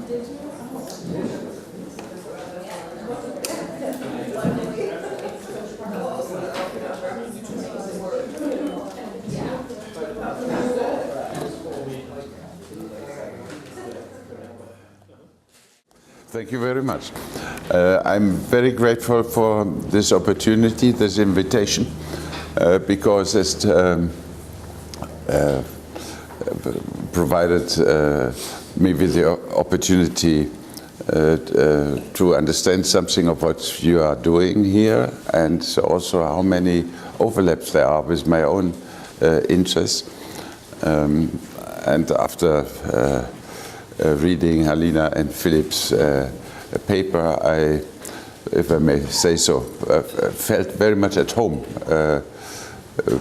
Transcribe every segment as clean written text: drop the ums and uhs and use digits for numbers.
Thank you very much. I'm very grateful for this opportunity, this invitation, because it provided me with the opportunity to understand something of what you are doing here, and also how many overlaps there are with my own interests. And after reading Halina and Philip's paper, I, if I may say so, felt very much at home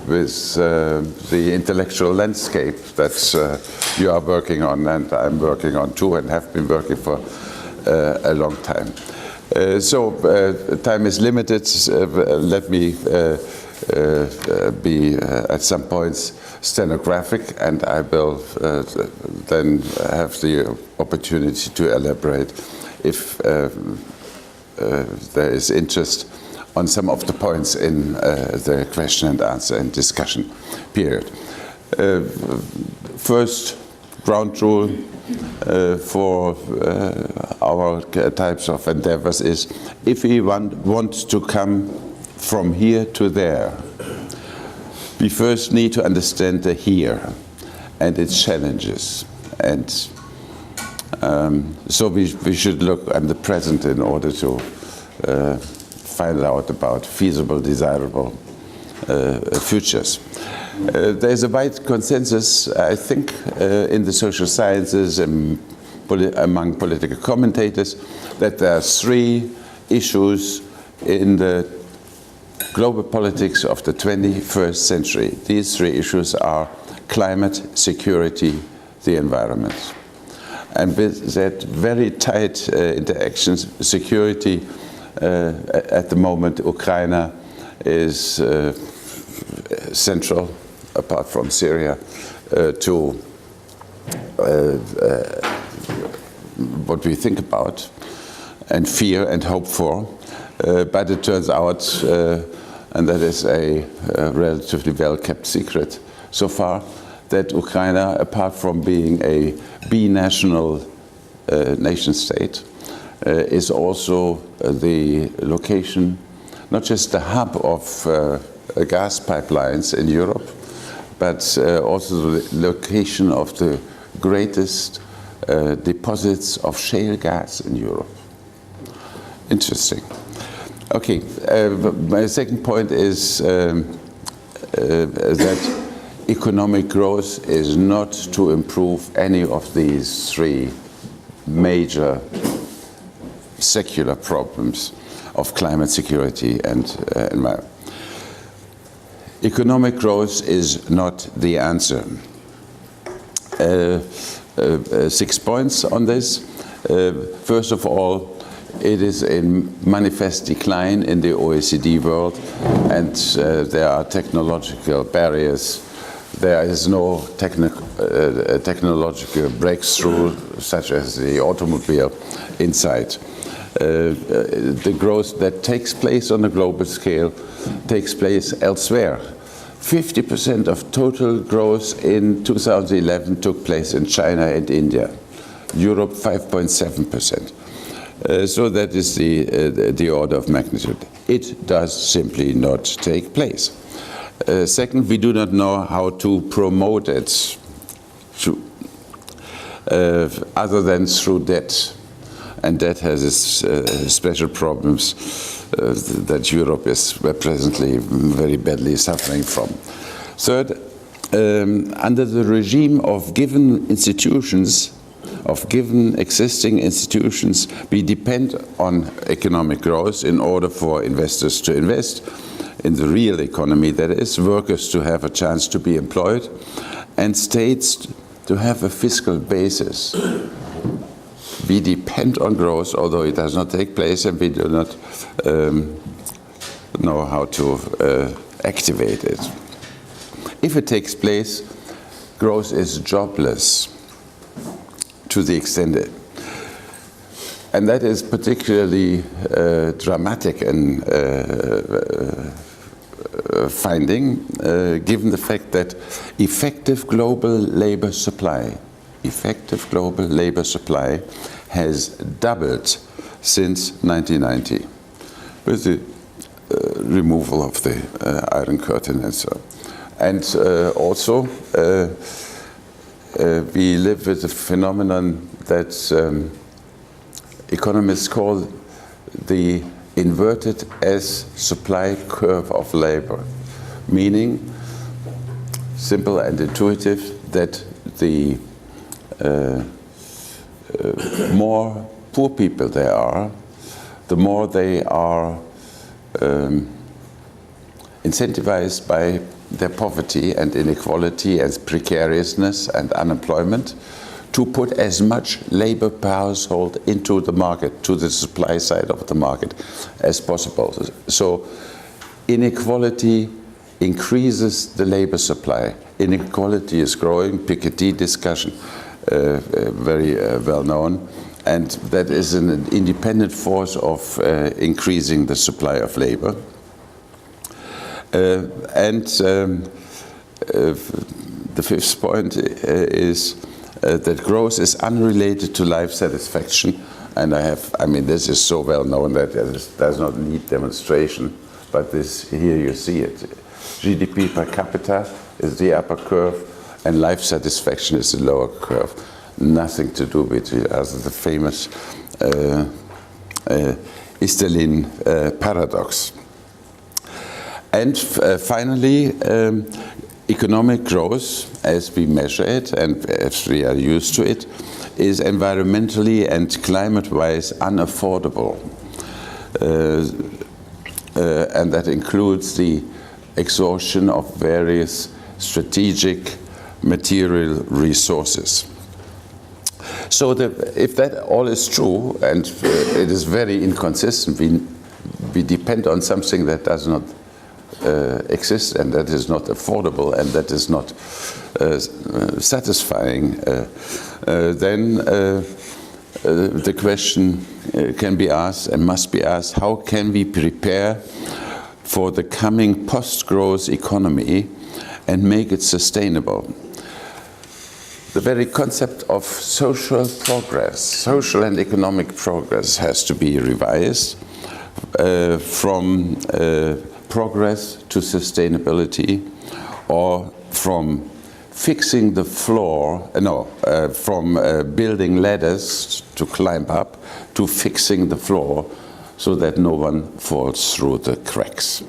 with the intellectual landscape that you are working on, and I'm working on too, and have been working for a long time. Time is limited. Let me be at some points stenographic, and I will then have the opportunity to elaborate if there is interest on some of the points in the question and answer and discussion period. First ground rule for our types of endeavors is, if we want to come from here to there, we first need to understand the here and its challenges. And so we should look at the present in order to find out about feasible, desirable futures. There's a wide consensus, I think, in the social sciences and among political commentators, that there are three issues in the global politics of the 21st century. These three issues are climate, security, the environment. And with that very tight interactions, security, at the moment, Ukraine is central, apart from Syria, to what we think about and fear and hope for. But it turns out, and that is a relatively well-kept secret so far, that Ukraine, apart from being a binational nation state, is also the location, not just the hub of gas pipelines in Europe, but also the location of the greatest deposits of shale gas in Europe. Interesting. Okay, my second point is that economic growth is not to improve any of these three major secular problems of climate, security, and environment. Economic growth is not the answer. 6 points on this. First of all, it is in manifest decline in the OECD world, and there are technological barriers. There is no technological breakthrough, such as the automobile, in sight. The growth that takes place on a global scale takes place elsewhere. 50% of total growth in 2011 took place in China and India. Europe, 5.7%. So that is the order of magnitude. It does simply not take place. Second, we do not know how to promote it other than through debt. And debt has its special problems that Europe is presently very badly suffering from. Third, under the regime of given institutions, of given existing institutions, we depend on economic growth in order for investors to invest in the real economy, that is, workers to have a chance to be employed, and states to have a fiscal basis. We depend on growth, although it does not take place, and we do not know how to activate it. If it takes place, growth is jobless to the extent And that is particularly dramatic and finding, given the fact that effective global labor supply has doubled since 1990, with the removal of the Iron Curtain and so on. And also, we live with a phenomenon that economists call the inverted S supply curve of labor, meaning, simple and intuitive, that the more poor people there are, the more they are incentivized by their poverty and inequality and precariousness and unemployment to put as much labor per household into the market, to the supply side of the market, as possible. So inequality increases the labor supply. Inequality is growing, Piketty discussion, very well known, and that is an independent force of increasing the supply of labor. The fifth point is that growth is unrelated to life satisfaction, and I mean this is so well known that it does not need demonstration, but this here you see it. GDP per capita is the upper curve, and life satisfaction is the lower curve. Nothing to do with the famous Easterlin paradox. And finally, economic growth, as we measure it and as we are used to it, is environmentally and climate-wise unaffordable. And that includes the exhaustion of various strategic material resources. So if that all is true, and it is very inconsistent, we depend on something that does not exist, and that is not affordable, and that is not satisfying, then the question can be asked and must be asked: how can we prepare for the coming post-growth economy and make it sustainable? The very concept of social progress, social and economic progress, has to be revised from progress to sustainability, or from fixing the floor, from building ladders to climb up, to fixing the floor so that no one falls through the cracks.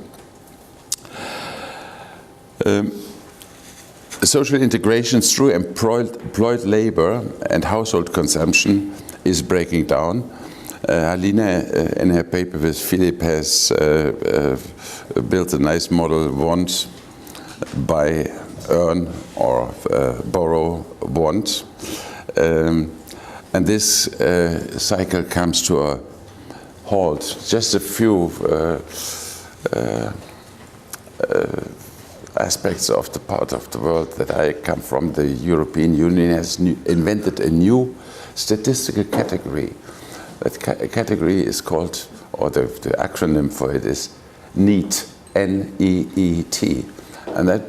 Social integration through employed labor and household consumption is breaking down. Haline, in her paper with Philip, has built a nice model: want, buy, earn, or borrow, want. And this cycle comes to a halt. Just a few aspects of the part of the world that I come from. The European Union has invented a new statistical category. That category is called, or the acronym for it is NEET, N-E-E-T. And that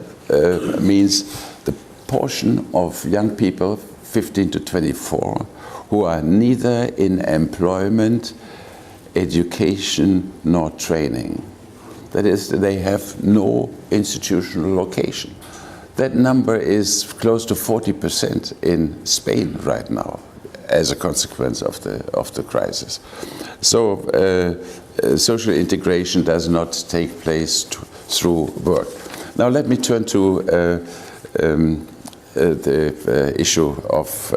means the portion of young people, 15 to 24, who are neither in employment, education, nor training. That is, they have no institutional location. That number is close to 40% in Spain right now, as a consequence of the crisis. So social integration does not take place through work. Now let me turn to the issue of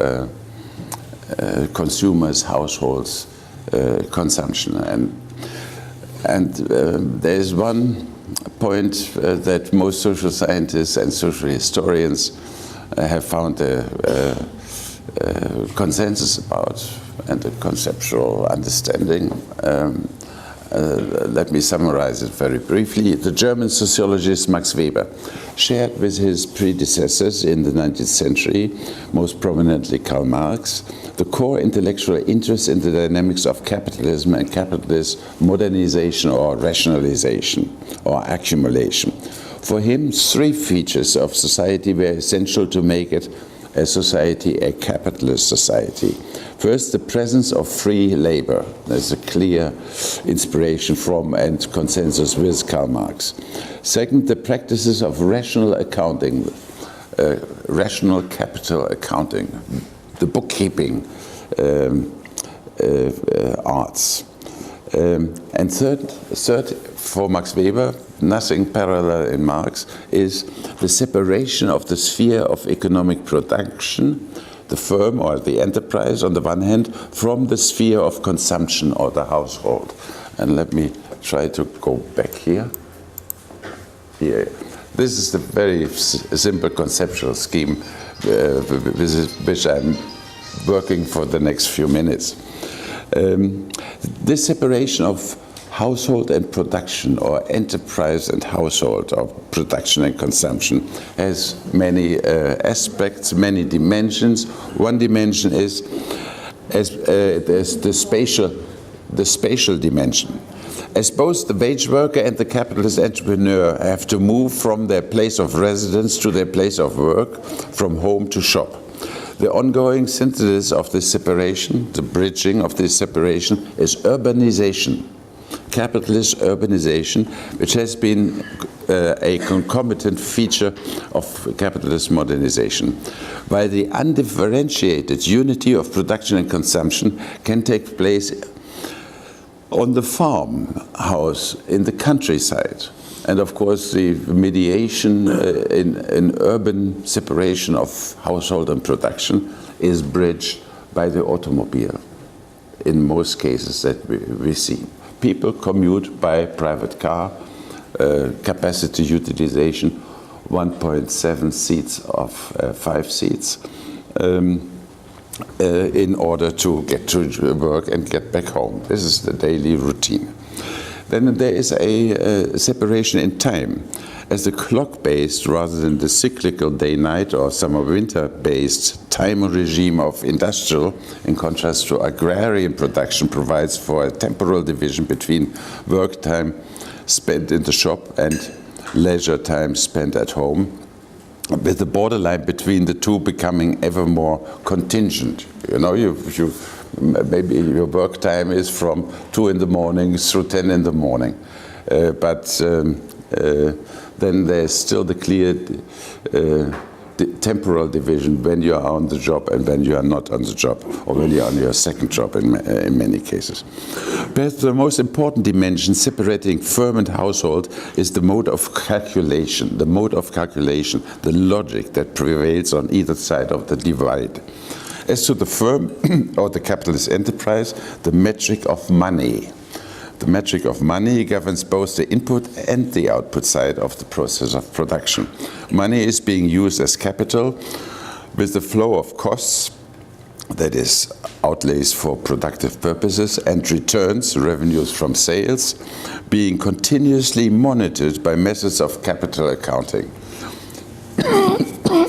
consumers, households, consumption, and there is one point that most social scientists and social historians have found a consensus about, and a conceptual understanding, Let me summarize it very briefly. The German sociologist Max Weber shared with his predecessors in the 19th century, most prominently Karl Marx, the core intellectual interest in the dynamics of capitalism and capitalist modernization or rationalization or accumulation. For him, three features of society were essential to make it a society, a capitalist society. First, the presence of free labor. There's a clear inspiration from and consensus with Karl Marx. Second, the practices of rational accounting, rational capital accounting, the bookkeeping arts. And third, for Max Weber, nothing parallel in Marx, is the separation of the sphere of economic production, the firm or the enterprise on the one hand, from the sphere of consumption or the household. And let me try to go back here. Here. This is the very simple conceptual scheme with which I'm working for the next few minutes. This separation of household and production, or enterprise and household, or production and consumption, has many aspects, many dimensions. One dimension is there's the spatial dimension. As both the wage worker and the capitalist entrepreneur have to move from their place of residence to their place of work, from home to shop. The ongoing synthesis of this separation, the bridging of this separation, is urbanization. Capitalist urbanization, which has been a concomitant feature of capitalist modernization. While the undifferentiated unity of production and consumption can take place on the farmhouse, in the countryside, and of course the mediation in urban separation of household and production is bridged by the automobile in most cases that we see. People commute by private car, capacity utilization 1.7 seats of 5 seats, in order to get to work and get back home. This is the daily routine. Then there is a separation in time. As the clock-based rather than the cyclical day-night or summer-winter-based time regime of industrial, in contrast to agrarian production, provides for a temporal division between work time spent in the shop and leisure time spent at home, with the borderline between the two becoming ever more contingent. You know, maybe your work time is from 2 in the morning through 10 in the morning, but then there's still the clear temporal division when you are on the job and when you are not on the job, or when you are on your second job in many cases. Perhaps the most important dimension separating firm and household is the mode of calculation, the logic that prevails on either side of the divide. As to the firm or the capitalist enterprise, the metric of money. The metric of money governs both the input and the output side of the process of production. Money is being used as capital with the flow of costs, that is, outlays for productive purposes, and returns, revenues from sales, being continuously monitored by methods of capital accounting.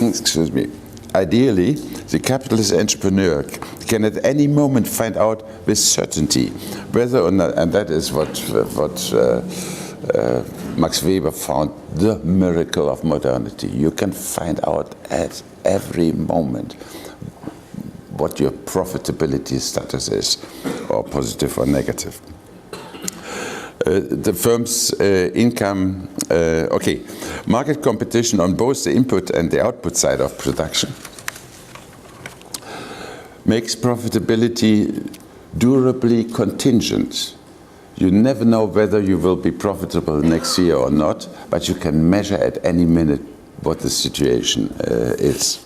Excuse me. Ideally, the capitalist entrepreneur can at any moment find out with certainty whether or not, and that is what Max Weber found the miracle of modernity. You can find out at every moment what your profitability status is, or positive or negative. The firm's income, market competition on both the input and the output side of production makes profitability durably contingent. You never know whether you will be profitable next year or not, but you can measure at any minute what the situation is.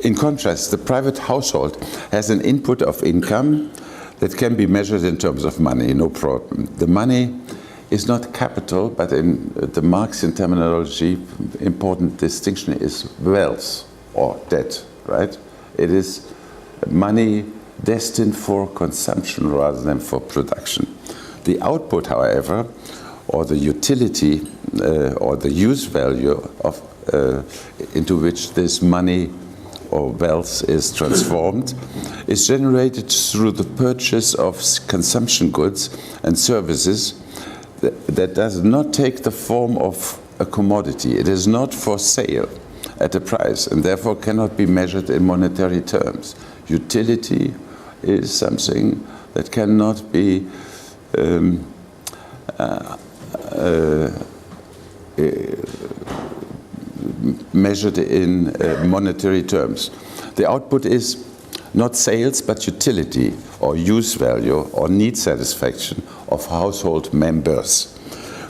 In contrast, the private household has an input of income that can be measured in terms of money, no problem. The money is not capital, but in the Marxian terminology, important distinction is wealth or debt, right? It is money destined for consumption rather than for production. The output, however, or the utility or the use value of, into which this money or wealth is transformed, is generated through the purchase of consumption goods and services that does not take the form of a commodity. It is not for sale at a price and therefore cannot be measured in monetary terms. Utility is something that cannot be measured in monetary terms. The output is not sales but utility or use value or need satisfaction of household members.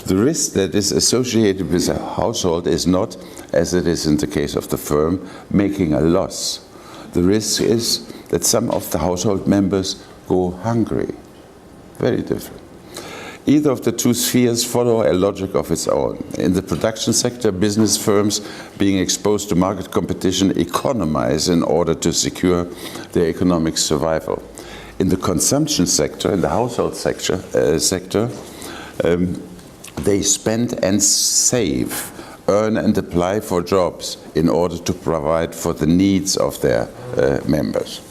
The risk that is associated with a household is not, as it is in the case of the firm, making a loss. The risk is that some of the household members go hungry. Very different. Either of the two spheres follow a logic of its own. In the production sector, business firms being exposed to market competition economize in order to secure their economic survival. In the consumption sector, in the household sector, they spend and save, earn and apply for jobs in order to provide for the needs of their members.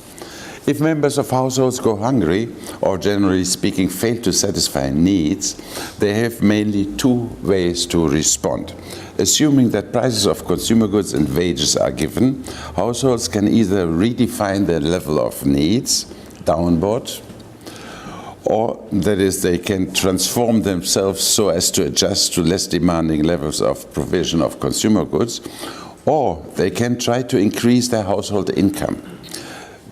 If members of households go hungry, or generally speaking fail to satisfy needs, they have mainly two ways to respond. Assuming that prices of consumer goods and wages are given, households can either redefine their level of needs downward, or that is, they can transform themselves so as to adjust to less demanding levels of provision of consumer goods, or they can try to increase their household income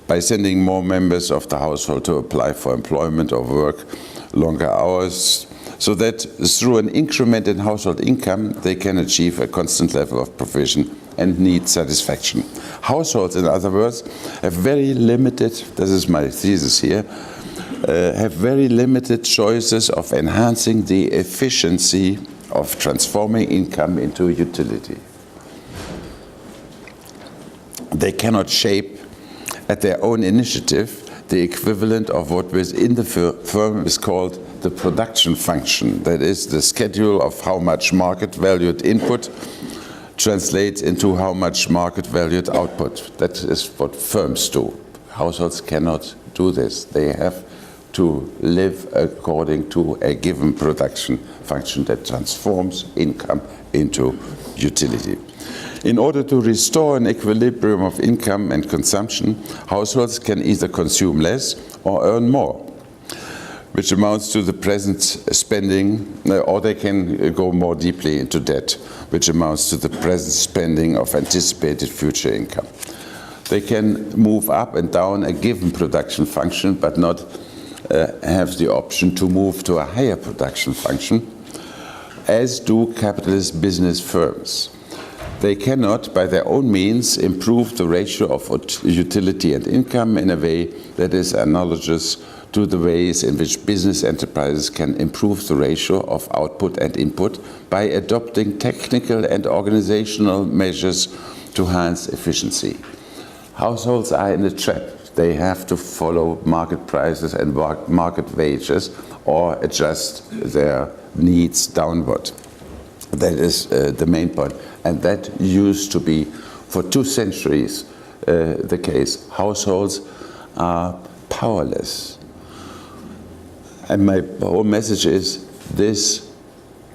by sending more members of the household to apply for employment or work longer hours, so that through an increment in household income, they can achieve a constant level of provision and need satisfaction. Households, in other words, have very limited, this is my thesis here, have very limited choices of enhancing the efficiency of transforming income into utility. They cannot shape at their own initiative the equivalent of what within the firm is called the production function, that is, the schedule of how much market-valued input translates into how much market-valued output. That is what firms do. Households cannot do this. They have to live according to a given production function that transforms income into utility. In order to restore an equilibrium of income and consumption, households can either consume less or earn more, which amounts to the present spending, or they can go more deeply into debt, which amounts to the present spending of anticipated future income. They can move up and down a given production function, but not have the option to move to a higher production function, as do capitalist business firms. They cannot, by their own means, improve the ratio of utility and income in a way that is analogous to the ways in which business enterprises can improve the ratio of output and input by adopting technical and organizational measures to enhance efficiency. Households are in a trap. They have to follow market prices and market wages or adjust their needs downward. That is the main point. And that used to be, for 2 centuries, the case. Households are powerless. And my whole message is this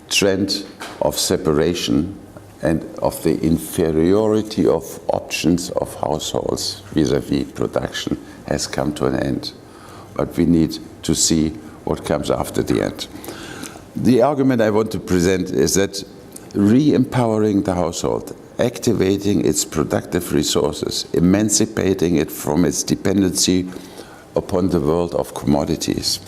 trend of separation and of the inferiority of options of households vis-à-vis production has come to an end. But we need to see what comes after the end. The argument I want to present is that re-empowering the household, activating its productive resources, emancipating it from its dependency upon the world of commodities,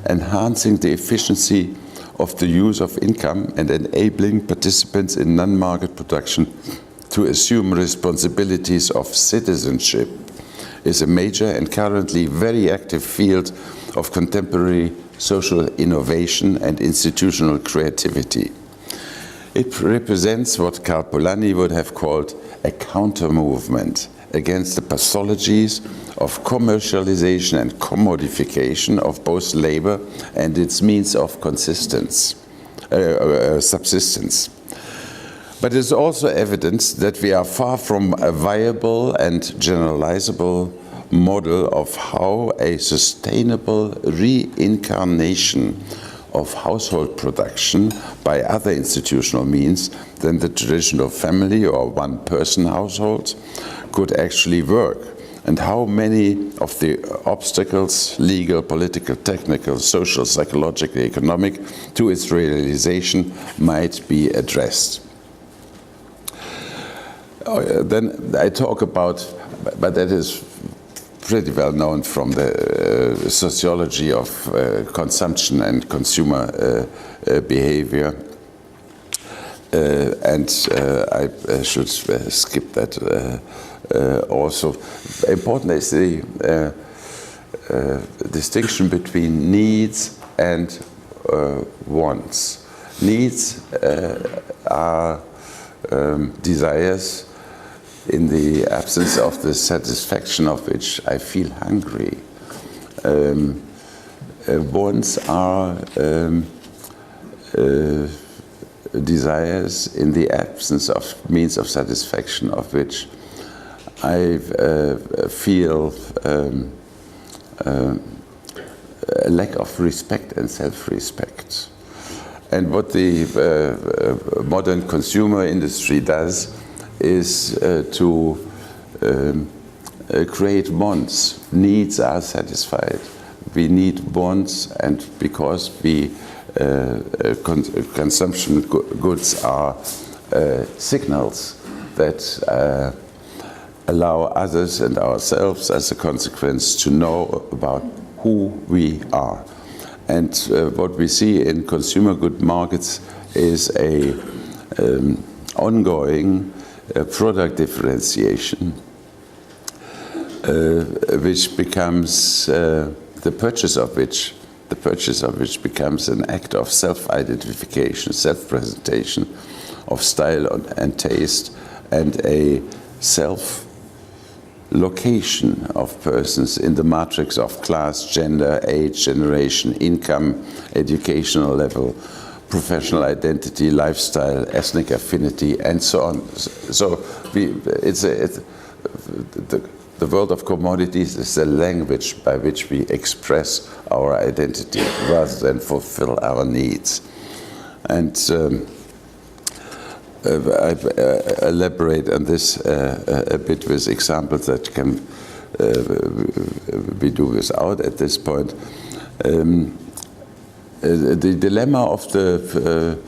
enhancing the efficiency of the use of income and enabling participants in non-market production to assume responsibilities of citizenship is a major and currently very active field of contemporary social innovation and institutional creativity. It represents what Karl Polanyi would have called a counter-movement against the pathologies of commercialization and commodification of both labor and its means of subsistence. But it is also evidence that we are far from a viable and generalizable model of how a sustainable reincarnation of household production by other institutional means than the traditional family or one-person households could actually work, and how many of the obstacles, legal, political, technical, social, psychological, economic, to its realization might be addressed. Then I talk about, but that is pretty well known from the sociology of consumption and consumer behavior. And I should skip that also. Important is the distinction between needs and wants. Needs are desires in the absence of the satisfaction of which I feel hungry. Wants are desires in the absence of means of satisfaction of which I feel a lack of respect and self-respect. And what the modern consumer industry does is to create bonds. Needs are satisfied. We need bonds, and because we consumption goods are signals that allow others and ourselves as a consequence to know about who we are. And what we see in consumer good markets is a ongoing product differentiation, which becomes the purchase of which becomes an act of self-identification, self-presentation, of style and taste, and a self-location of persons in the matrix of class, gender, age, generation, income, educational level, professional identity, lifestyle, ethnic affinity, and so on. So the world of commodities is the language by which we express our identity rather than fulfill our needs. And I elaborate on this a bit with examples that can we do without at this point. The dilemma of the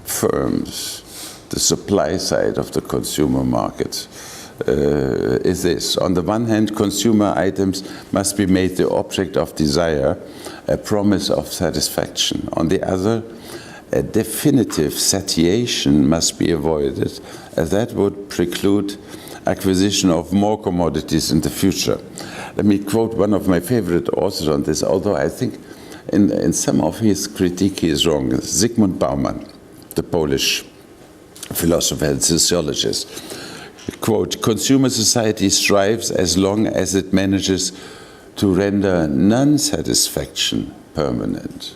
firms, the supply side of the consumer market, is this. On the one hand, consumer items must be made the object of desire, a promise of satisfaction. On the other, a definitive satiation must be avoided, as that would preclude acquisition of more commodities in the future. Let me quote one of my favorite authors on this, although I think in some of his critique he is wrong. Zygmunt Bauman, the Polish philosopher and sociologist. Quote, "Consumer society strives as long as it manages to render non-satisfaction permanent."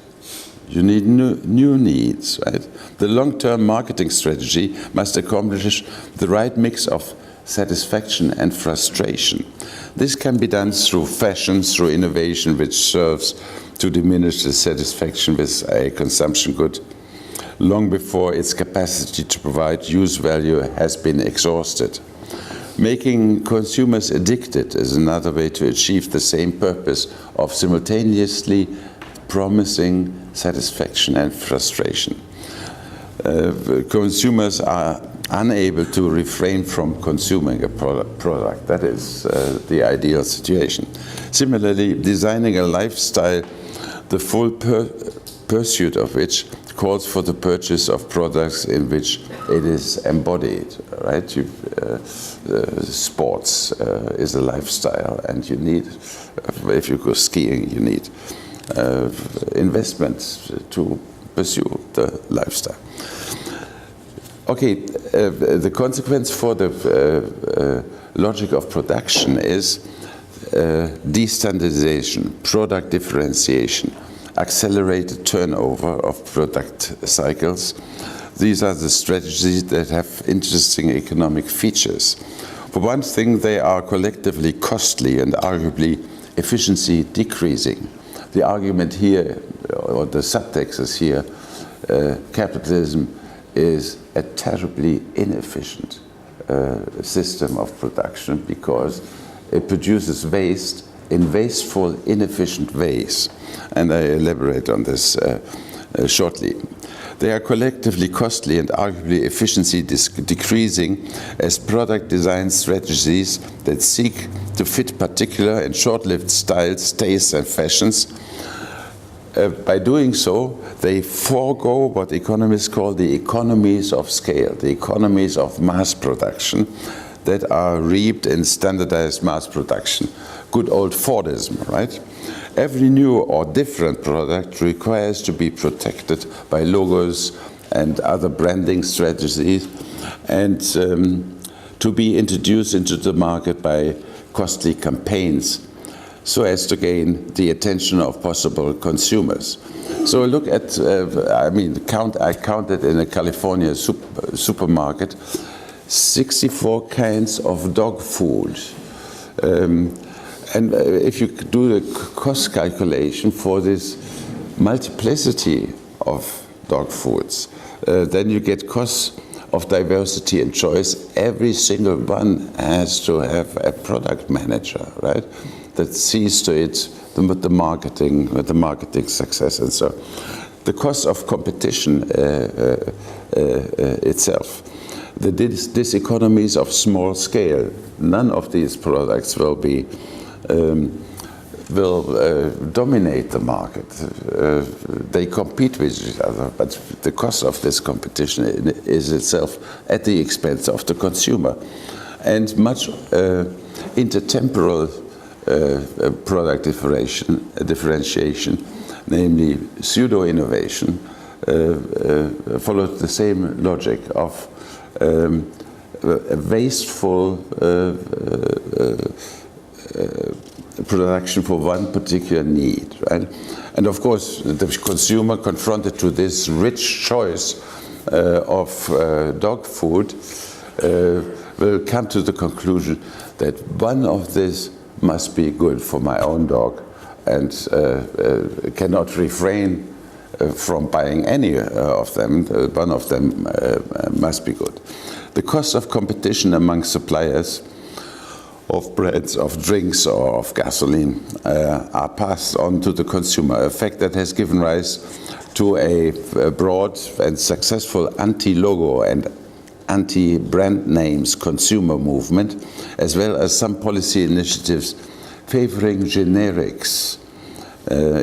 You need new needs, right? The long-term marketing strategy must accomplish the right mix of satisfaction and frustration. This can be done through fashion, through innovation, which serves to diminish the satisfaction with a consumption good long before its capacity to provide use value has been exhausted. Making consumers addicted is another way to achieve the same purpose of simultaneously promising satisfaction and frustration. Consumers are unable to refrain from consuming a product. That is the ideal situation. Similarly, designing a lifestyle, the full pursuit of which calls for the purchase of products in which it is embodied, right? Sports is a lifestyle, and you need, if you go skiing, you need investments to pursue the lifestyle. Okay, the consequence for the logic of production is destandardization, product differentiation, accelerated turnover of product cycles. These are the strategies that have interesting economic features. For one thing, they are collectively costly and arguably efficiency decreasing. The argument here, or the subtext is here, capitalism is a terribly inefficient system of production because it produces waste in wasteful, inefficient ways. And I elaborate on this shortly. They are collectively costly and arguably efficiency decreasing as product design strategies that seek to fit particular and short-lived styles, tastes and fashions. By doing so, they forego what economists call the economies of scale, the economies of mass production that are reaped in standardized mass production. Good old Fordism, right? Every new or different product requires to be protected by logos and other branding strategies and to be introduced into the market by costly campaigns so as to gain the attention of possible consumers. So look at, I counted in a California supermarket 64 kinds of dog food. And if you do the cost calculation for this multiplicity of dog foods, then you get costs of diversity and choice. Every single one has to have a product manager, right, that sees to it with the marketing success and so on. The cost of competition itself. The diseconomies of small scale. None of these products will be dominate the market. They compete with each other, but the cost of this competition is itself at the expense of the consumer. And much intertemporal product differentiation, namely pseudo-innovation, follows the same logic of a wasteful production for one particular need, right? And of course, the consumer confronted to this rich choice of dog food will come to the conclusion that one of these must be good for my own dog and cannot refrain from buying any of them. One of them must be good. The cost of competition among suppliers of breads, of drinks, or of gasoline are passed on to the consumer, a fact that has given rise to a broad and successful anti-logo and anti-brand names consumer movement, as well as some policy initiatives favoring generics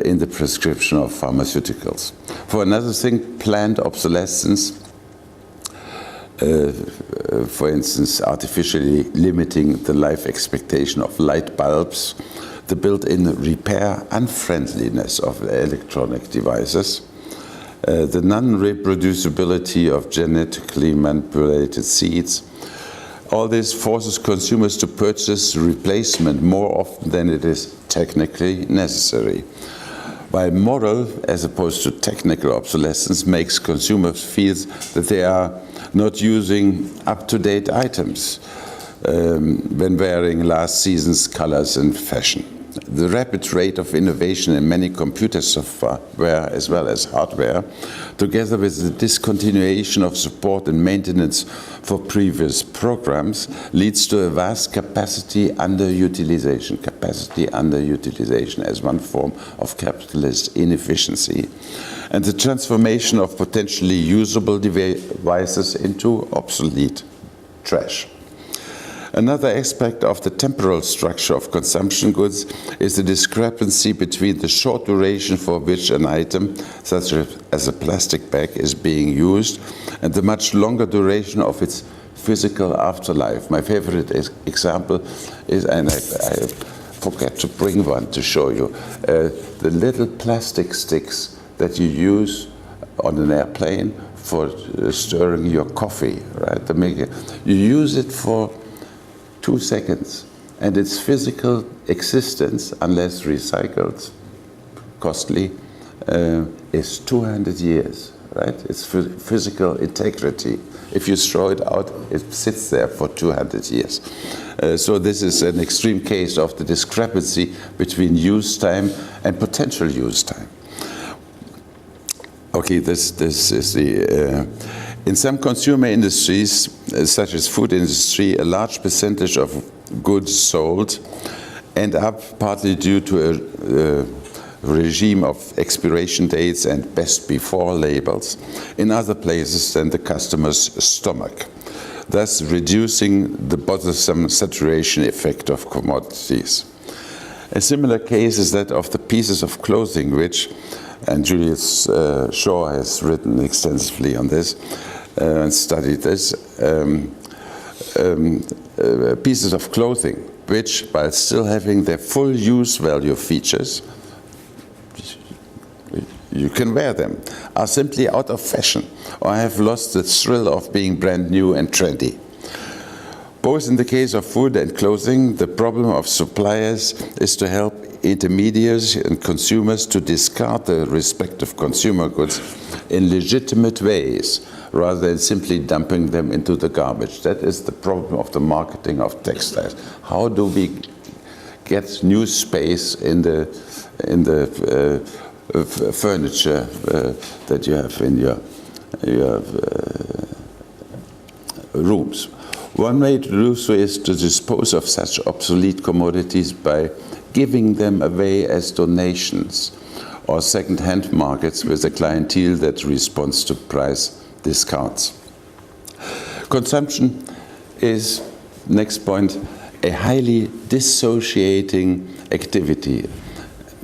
in the prescription of pharmaceuticals. For another thing, planned obsolescence, for instance, artificially limiting the life expectation of light bulbs, the built-in repair unfriendliness of electronic devices, the non-reproducibility of genetically manipulated seeds. All this forces consumers to purchase replacement more often than it is technically necessary, while moral, as opposed to technical obsolescence, makes consumers feel that they are not using up-to-date items when wearing last season's colors and fashion. The rapid rate of innovation in many computer software as well as hardware, together with the discontinuation of support and maintenance for previous programs, leads to a vast capacity underutilization. Capacity underutilization as one form of capitalist inefficiency, and the transformation of potentially usable devices into obsolete trash. Another aspect of the temporal structure of consumption goods is the discrepancy between the short duration for which an item, such as a plastic bag, is being used, and the much longer duration of its physical afterlife. My favorite example is, and I forget to bring one to show you, the little plastic sticks that you use on an airplane for stirring your coffee, right? You use it for 2 seconds, and its physical existence, unless recycled, costly, is 200 years, right? It's physical integrity. If you throw it out, it sits there for 200 years. So this is an extreme case of the discrepancy between use time and potential use time. Okay, this is the... in some consumer industries, such as food industry, a large percentage of goods sold end up partly due to a regime of expiration dates and best before labels in other places than the customer's stomach, thus reducing the bothersome saturation effect of commodities. A similar case is that of the pieces of clothing which, and Julius Shaw has written extensively on this and studied this, pieces of clothing which, while still having their full use value features, you can wear them, are simply out of fashion or have lost the thrill of being brand new and trendy. Both in the case of food and clothing, the problem of suppliers is to help intermediaries and consumers to discard the respective consumer goods in legitimate ways, rather than simply dumping them into the garbage. That is the problem of the marketing of textiles. How do we get new space in the furniture that you have in your rooms? One way to do so is to dispose of such obsolete commodities by giving them away as donations or second-hand markets with a clientele that responds to price discounts. Consumption is, next point, a highly dissociating activity,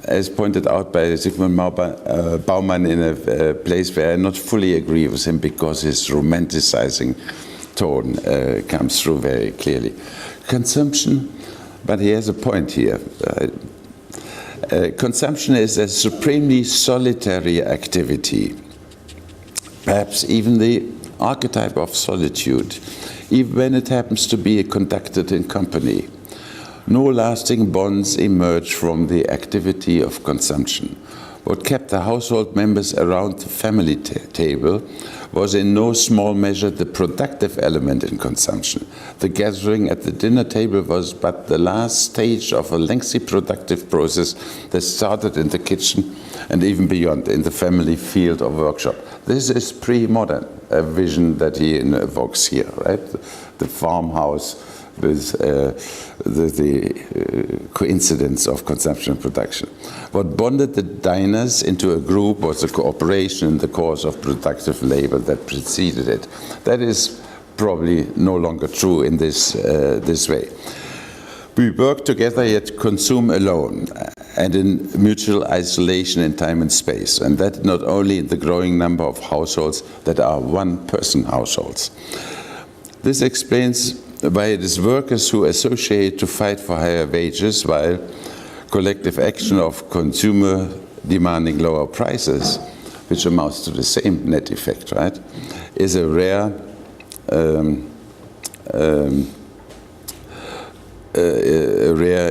as pointed out by Zygmunt Bauman in a place where I not fully agree with him because his romanticizing tone comes through very clearly. Consumption, but he has a point here. Consumption is a supremely solitary activity, perhaps even the archetype of solitude, even when it happens to be conducted in company. No lasting bonds emerge from the activity of consumption. What kept the household members around the family table was in no small measure the productive element in consumption. The gathering at the dinner table was but the last stage of a lengthy productive process that started in the kitchen and even beyond, in the family field or workshop. This is pre-modern, a vision that he evokes here, right? The farmhouse with the coincidence of consumption and production. What bonded the diners into a group was the cooperation in the course of productive labor that preceded it. That is probably no longer true in this way. We work together yet consume alone and in mutual isolation in time and space, and that not only in the growing number of households that are one-person households. This explains why it is workers who associate to fight for higher wages, while collective action of consumer demanding lower prices, which amounts to the same net effect, right, is a rare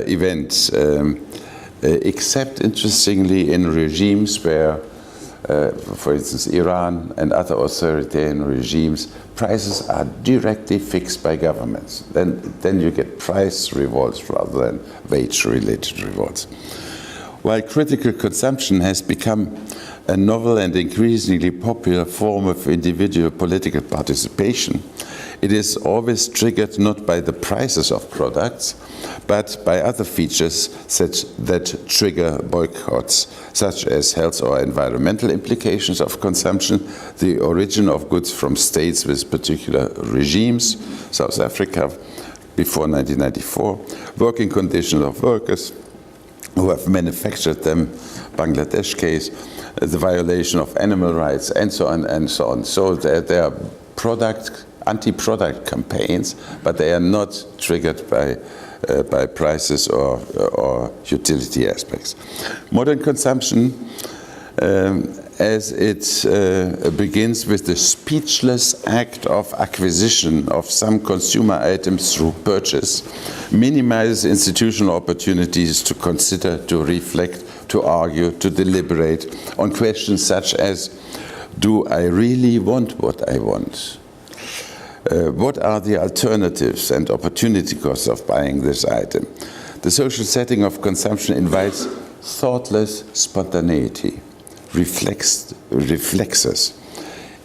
event, except interestingly in regimes where, for instance, Iran and other authoritarian regimes, prices are directly fixed by governments. Then you get price revolts rather than wage-related revolts. While critical consumption has become a novel and increasingly popular form of individual political participation, it is always triggered not by the prices of products, but by other features that trigger boycotts, such as health or environmental implications of consumption, the origin of goods from states with particular regimes, South Africa before 1994, working conditions of workers who have manufactured them, Bangladesh case, the violation of animal rights, and so on and so on. So there are anti-product campaigns, but they are not triggered by prices or utility aspects. Modern consumption as it begins with the speechless act of acquisition of some consumer items through purchase, minimizes institutional opportunities to consider, to reflect, to argue, to deliberate on questions such as, do I really want what I want? What are the alternatives and opportunity costs of buying this item? The social setting of consumption invites thoughtless spontaneity, reflexes.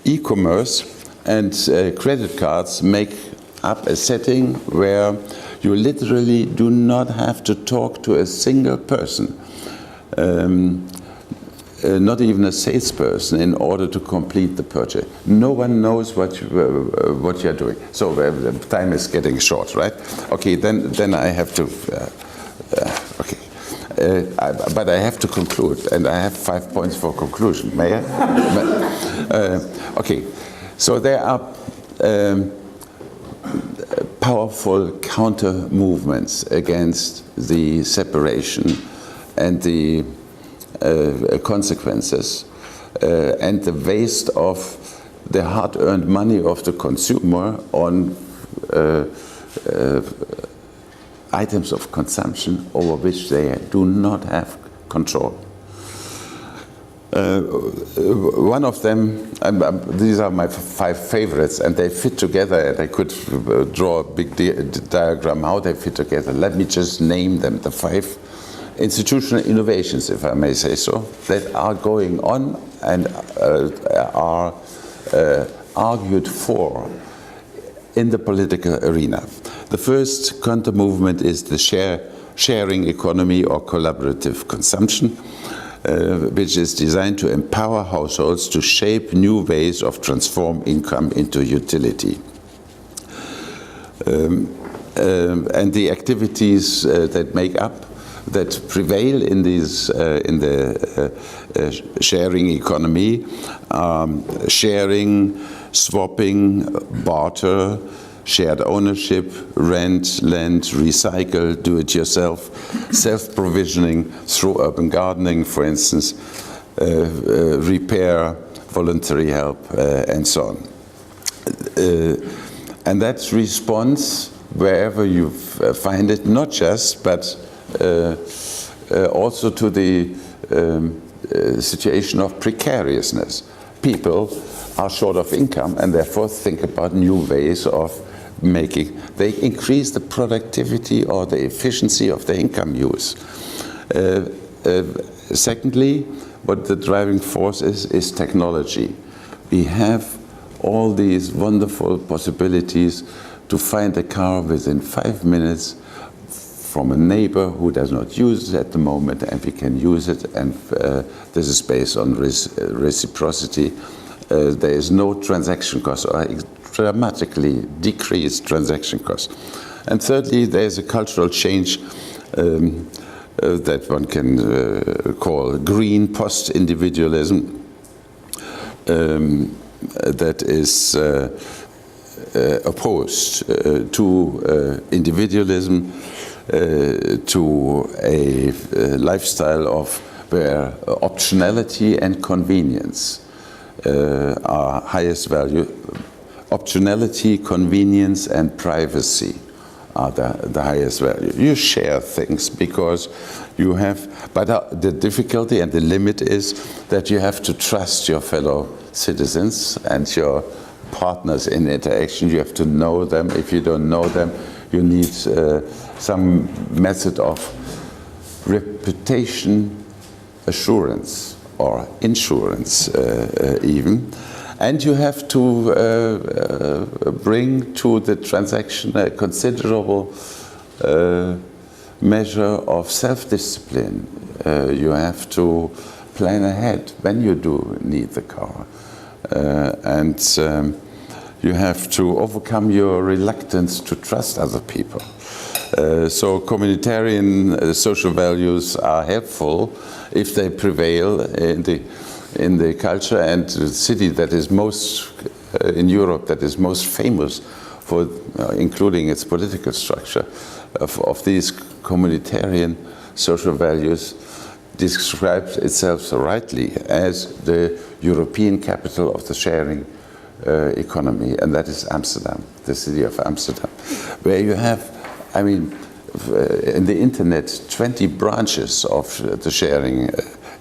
E-commerce and credit cards make up a setting where you literally do not have to talk to a single person, not even a salesperson, in order to complete the purchase. No one knows what you're doing. So the time is getting short, right? Okay, then I have to. Okay. But I have to conclude, and I have 5 points for conclusion. May I? Okay, so there are powerful counter movements against the separation and the consequences and the waste of the hard-earned money of the consumer on items of consumption over which they do not have control. One of them, these are my 5 favorites, and they fit together, and I could draw a big diagram how they fit together. Let me just name them, the 5 institutional innovations, if I may say so, that are going on and are argued for in the political arena. The first counter movement is the sharing economy or collaborative consumption, which is designed to empower households to shape new ways of transform income into utility. And the activities that prevail in these in the sharing economy, sharing, swapping, barter, shared ownership, rent, lend, recycle, do-it-yourself, self-provisioning through urban gardening, for instance, repair, voluntary help, and so on. And that response, wherever you find it, not just, but also to the situation of precariousness. People are short of income and therefore think about new ways of they increase the productivity or the efficiency of the income use. Secondly, what the driving force is technology. We have all these wonderful possibilities to find a car within 5 minutes from a neighbor who does not use it at the moment, and we can use it, and this is based on reciprocity. There is no transaction cost, or dramatically decreased transaction costs. And thirdly, there is a cultural change that one can call green post-individualism, that is opposed to individualism, to a lifestyle of where optionality and convenience are highest value. Optionality, convenience, and privacy are the highest value. You share things because you have, but the difficulty and the limit is that you have to trust your fellow citizens and your partners in interaction. You have to know them. If you don't know them, you need some method of reputation assurance or insurance even. And you have to bring to the transaction a considerable measure of self-discipline. You have to plan ahead when you do need the car. And you have to overcome your reluctance to trust other people. So communitarian social values are helpful if they prevail in the culture, and the city that is most in Europe that is most famous for including its political structure of these communitarian social values describes itself rightly as the European capital of the sharing economy, and that is Amsterdam, the city of Amsterdam, where you have, I mean, in the internet, 20 branches of the sharing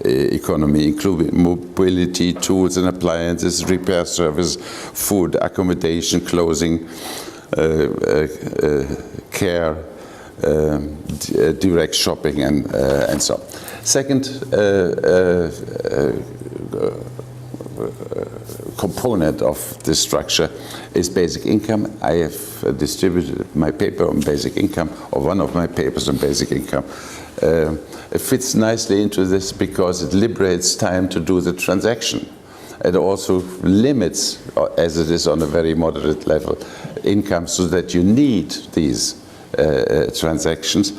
economy, including mobility, tools and appliances, repair service, food, accommodation, clothing, care, direct shopping, and so on. Second component of this structure is basic income. I have distributed my paper on basic income, or one of my papers on basic income. It fits nicely into this because it liberates time to do the transaction. It also limits, as it is on a very moderate level, income, so that you need these transactions.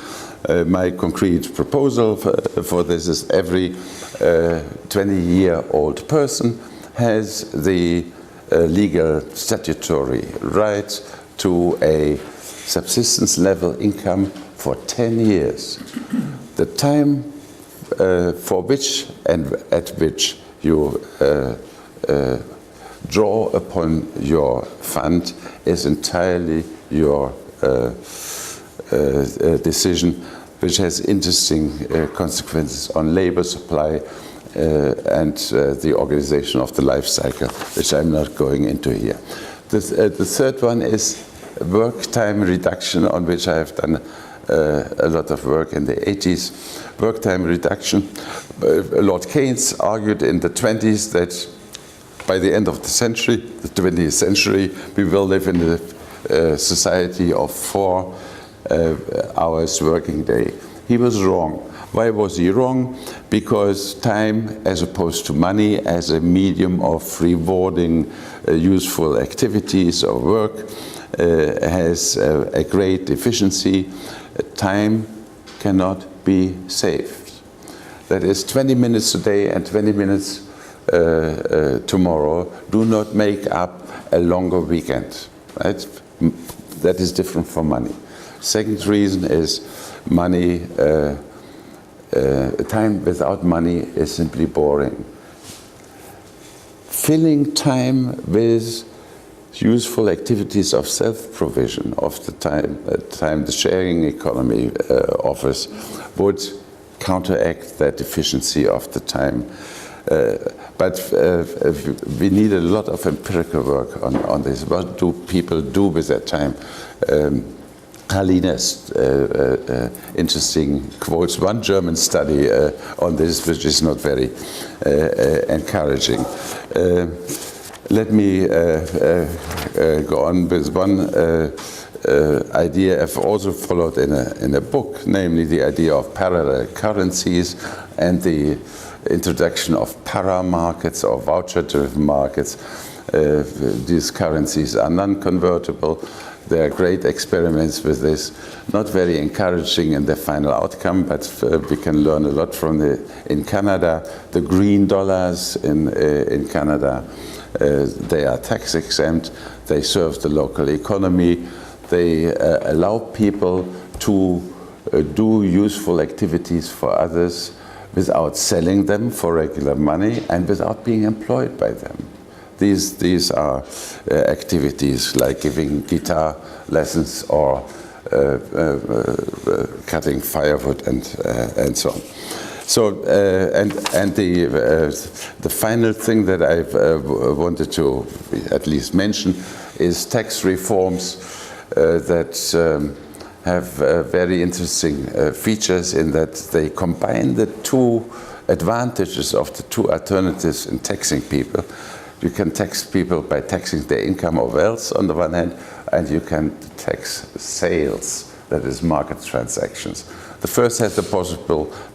My concrete proposal for this is every 20-year-old person has the legal statutory right to a subsistence level income for 10 years. The time for which and at which you draw upon your fund is entirely your decision, which has interesting consequences on labor supply and the organization of the life cycle, which I'm not going into here. The third one is work time reduction, on which I have done a lot of work in the 80s. Work time reduction. Lord Keynes argued in the 20s that by the end of the century, the 20th century, we will live in a society of 4 hours working day. He was wrong. Why was he wrong? Because time, as opposed to money, as a medium of rewarding useful activities or work, has a great efficiency. Time cannot be saved. That is, 20 minutes today and 20 minutes tomorrow do not make up a longer weekend, right? That is different from money. Second reason is money. Time without money is simply boring. Filling time with useful activities of self-provision of the time the sharing economy offers would counteract that efficiency of the time. But we need a lot of empirical work on this. What do people do with their time? Harlina's interesting quotes one German study on this, which is not very encouraging. Let me go on with one idea I've also followed in a book, namely the idea of parallel currencies and the introduction of para-markets or voucher-driven markets. These currencies are non-convertible. There are great experiments with this, not very encouraging in their final outcome, but we can learn a lot from in Canada. The green dollars in Canada, they are tax exempt, they serve the local economy, they allow people to do useful activities for others without selling them for regular money and without being employed by them. These are activities like giving guitar lessons or cutting firewood and so on. So and the final thing that I've wanted to at least mention is tax reforms that have very interesting features in that they combine the two advantages of the two alternatives in taxing people. You can tax people by taxing their income or wealth on the one hand, and you can tax sales, that is market transactions. The first has the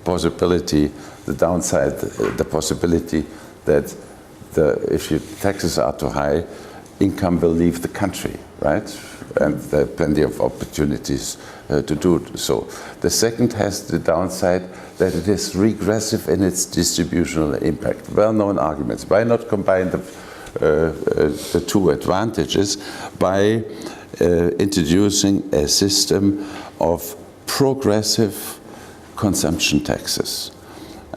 possibility, the downside, the possibility that if your taxes are too high, income will leave the country, right? And there are plenty of opportunities to do so. The second has the downside that it is regressive in its distributional impact. Well-known arguments. Why not combine the two advantages by introducing a system of progressive consumption taxes?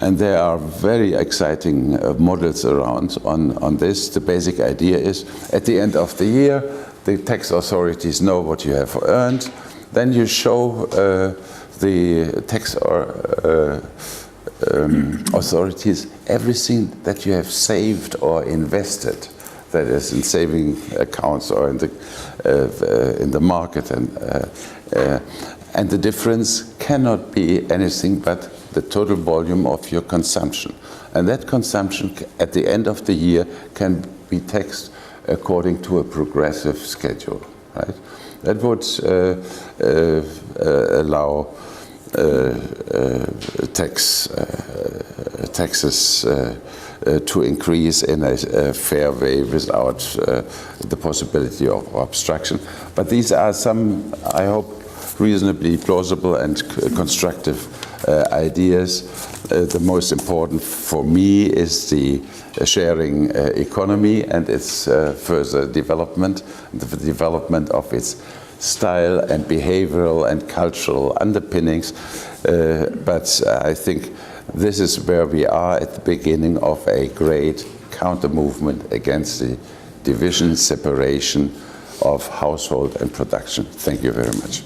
And there are very exciting models around on this. The basic idea is, at the end of the year, the tax authorities know what you have earned. Then you show the tax authorities everything that you have saved or invested, that is in saving accounts or in the market, and the difference cannot be anything but the total volume of your consumption. And that consumption at the end of the year can be taxed according to a progressive schedule, right? That would allow taxes to increase in a fair way without the possibility of obstruction. But these are some, I hope, reasonably plausible and constructive ideas. The most important for me is the sharing economy and its further development, the development of its style and behavioral and cultural underpinnings. But I think this is where we are at the beginning of a great counter-movement against the division, separation of household and production. Thank you very much.